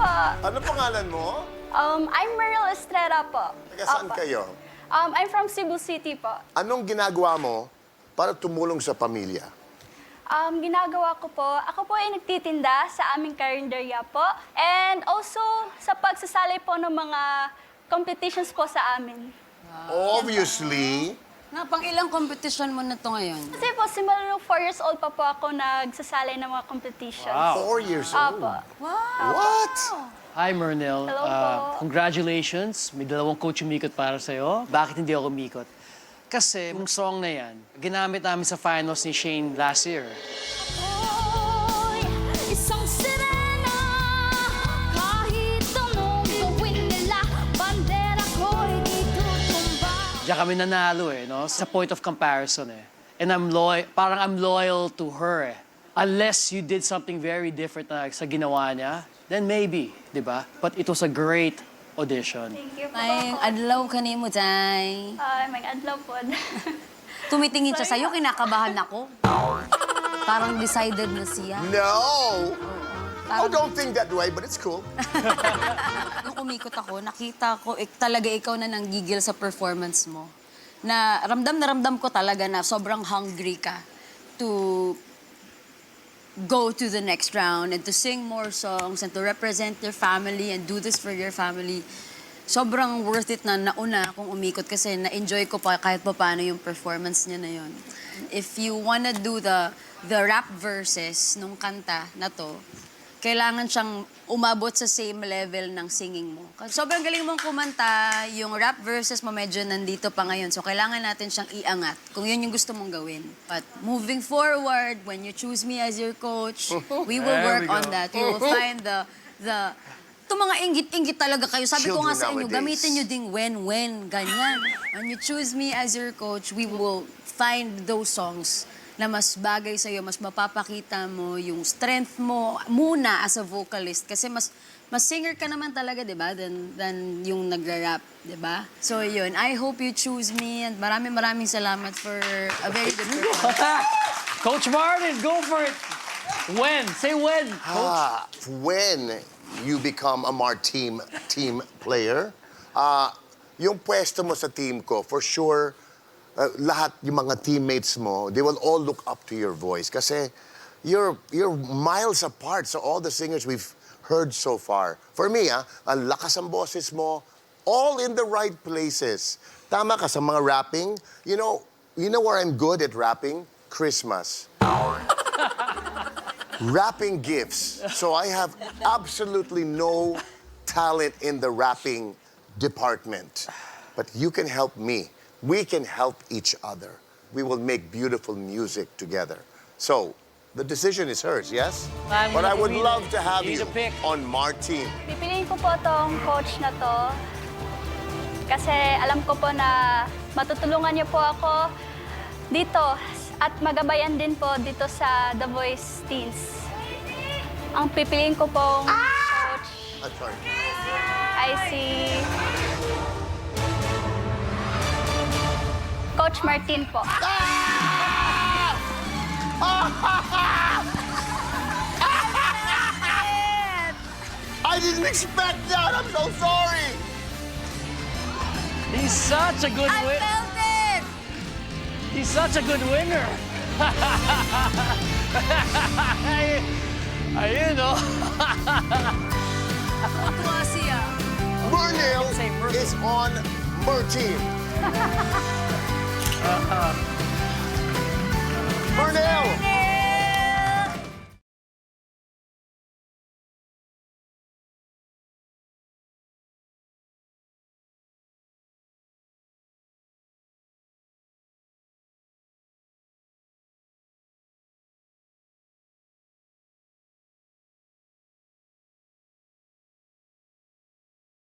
po. Ano pangalan mo? I'm Meryl Estrella po. Taga saan Opo. kayo? I'm from Cebu City po. Anong ginagawa mo para tumulong sa pamilya? Ginagawa ko po, ako po ay nagtitinda sa aming karinderya po. And also, sa pagsasali po ng mga competitions po sa amin. Obviously, Pang ilang competition mo na to ngayon? Kasi po, simula nung 4 years old pa po ako nagsasali ng mga competitions. 4 years old. Apo. What? Hi, Mernel. Hello po. Congratulations. May dalawang coach umikot para sa'yo. Bakit hindi ako umikot? Kasi yung song na yan, ginamit namin sa finals ni Shane last year. Ako'y isang sirena. Kahit anong gawin nila, bandera ko'y di tutumba. Diyan kami nanalo no? Sa point of comparison And I'm loyal to her Unless you did something very different na sa ginawa niya, then maybe, di ba? But it was a great audition. Thank you po. Ay, adlaw ka ni mo, Day. Ay, may adlaw po. Tumitingin siya sa'yo, kinakabahan ako. Parang decided na siya. No! Oh, don't think that way, but it's cool. Nung umikot ako, nakita ko talaga ikaw na nanggigil sa performance mo. Na ramdam ko talaga na sobrang hungry ka to go to the next round and to sing more songs and to represent your family and do this for your family. Sobrang worth it na nauna akong umikot kasi na-enjoy ko pa kahit pa paano yung performance niya na yun. If you wanna do the rap verses nung kanta na to, kailangan siyang umabot sa same level ng singing mo. Kasi sobrang galing mong kumanta, yung rap verses mo medyo nandito pa ngayon. So kailangan natin siyang iangat kung yun yung gusto mong gawin. But moving forward, when you choose me as your coach, we will work on that. We will find the itong mga inggit-inggit talaga kayo. Sabi ko nga sa inyo, Children gamitin nyo ding when, ganyan. When you choose me as your coach, we will find those songs na mas bagay sa'yo, mas mapapakita mo yung strength mo muna as a vocalist. Kasi mas singer ka naman talaga, di ba, than yung nagra-rap, di ba? So yun, I hope you choose me and maraming salamat for a very good performance. Coach Martin, go for it! When? Say when, Coach. When you become a team player, yung pwesto mo sa team ko, for sure, lahat yung mga teammates mo, they will all look up to your voice kasi you're miles apart sa all the singers we've heard so far. For me, ang lakas ang boses mo, all in the right places. Tama ka sa mga rapping. You know where I'm good at rapping? Christmas. Rapping gifts. So I have absolutely no talent in the rapping department. But you can help me. We can help each other. We will make beautiful music together. So, the decision is hers, yes? But I would love to have you on Martin. Pipiliin ko po tong coach na to kasi alam ko po na matutulungan niyo po ako dito at magabayan din po dito sa The Voice Teens. Ang pipiliin ko pong coach I'm sorry. ay si Coach Martin po. I didn't expect that. I'm so sorry. He's such a good winner. it! He's such a good winner. Ayun, no? Tuwa siya. Mernil Say Mernil. is on Martin. Mernil!